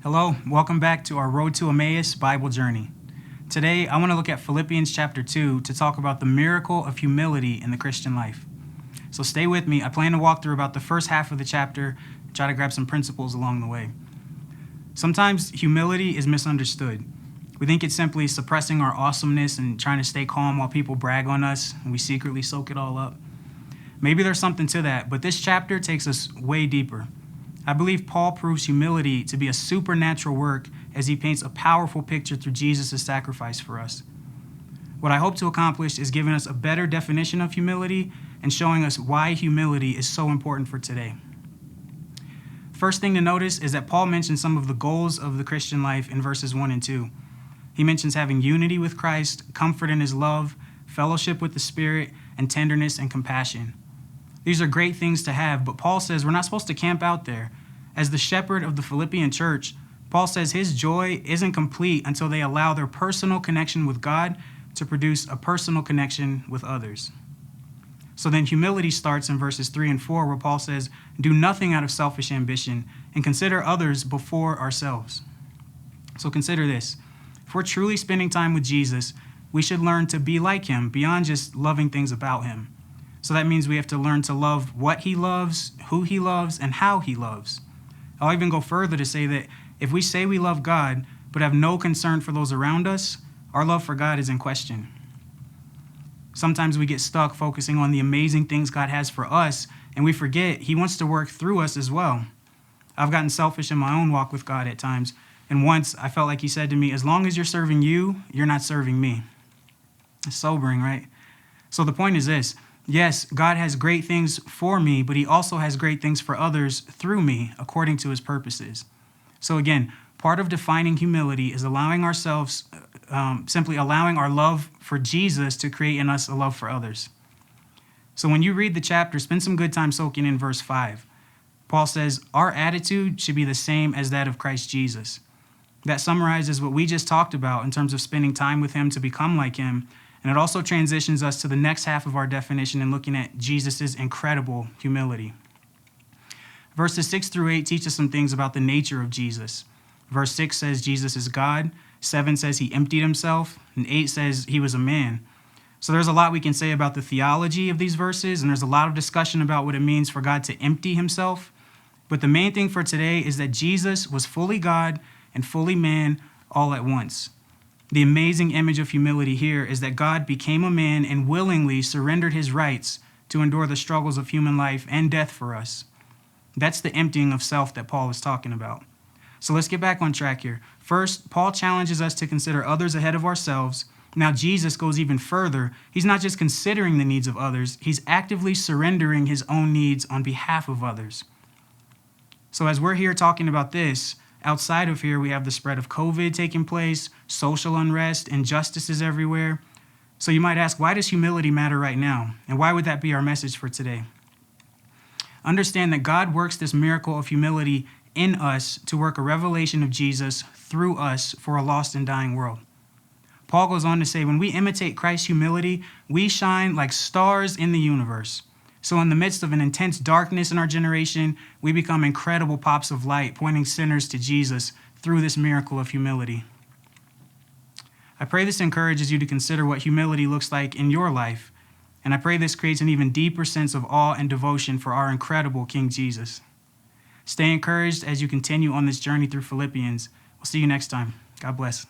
Hello, welcome back to our Road to Emmaus Bible journey. Today, I want to look at Philippians chapter 2 to talk about the miracle of humility in the Christian life. So stay with me. I plan to walk through about the first half of the chapter, try to grab some principles along the way. Sometimes humility is misunderstood. We think it's simply suppressing our awesomeness and trying to stay calm while people brag on us and we secretly soak it all up. Maybe there's something to that, but this chapter takes us way deeper. I believe Paul proves humility to be a supernatural work as he paints a powerful picture through Jesus' sacrifice for us. What I hope to accomplish is giving us a better definition of humility and showing us why humility is so important for today. First thing to notice is that Paul mentions some of the goals of the Christian life in verses 1 and 2. He mentions having unity with Christ, comfort in his love, fellowship with the Spirit, and tenderness and compassion. These are great things to have, but Paul says we're not supposed to camp out there. As the shepherd of the Philippian church, Paul says his joy isn't complete until they allow their personal connection with God to produce a personal connection with others. So then humility starts in verses 3 and 4, where Paul says, do nothing out of selfish ambition and consider others before ourselves. So consider this. If we're truly spending time with Jesus, we should learn to be like him beyond just loving things about him. So that means we have to learn to love what he loves, who he loves, and how he loves. I'll even go further to say that if we say we love God, but have no concern for those around us, our love for God is in question. Sometimes we get stuck focusing on the amazing things God has for us, and we forget he wants to work through us as well. I've gotten selfish in my own walk with God at times, and once I felt like he said to me, as long as you're serving you, you're not serving me. It's sobering, right? So the point is this. Yes, God has great things for me, but he also has great things for others through me, according to his purposes. So again, part of defining humility is allowing ourselves, simply allowing our love for Jesus to create in us a love for others. So when you read the chapter, spend some good time soaking in verse 5. Paul says, our attitude should be the same as that of Christ Jesus. That summarizes what we just talked about in terms of spending time with him to become like him. And it also transitions us to the next half of our definition in looking at Jesus' incredible humility. Verses 6 through 8 teach us some things about the nature of Jesus. Verse 6 says Jesus is God. 7 says he emptied himself. And 8 says he was a man. So there's a lot we can say about the theology of these verses, and there's a lot of discussion about what it means for God to empty himself. But the main thing for today is that Jesus was fully God and fully man all at once. The amazing image of humility here is that God became a man and willingly surrendered his rights to endure the struggles of human life and death for us. That's the emptying of self that Paul is talking about. So let's get back on track here. First, Paul challenges us to consider others ahead of ourselves. Now Jesus goes even further. He's not just considering the needs of others, he's actively surrendering his own needs on behalf of others. So as we're here talking about this, outside of here, we have the spread of COVID taking place, social unrest, injustices everywhere. So you might ask, why does humility matter right now? And why would that be our message for today? Understand that God works this miracle of humility in us to work a revelation of Jesus through us for a lost and dying world. Paul goes on to say, when we imitate Christ's humility, we shine like stars in the universe. So in the midst of an intense darkness in our generation, we become incredible pops of light, pointing sinners to Jesus through this miracle of humility. I pray this encourages you to consider what humility looks like in your life, and I pray this creates an even deeper sense of awe and devotion for our incredible King Jesus. Stay encouraged as you continue on this journey through Philippians. We'll see you next time. God bless.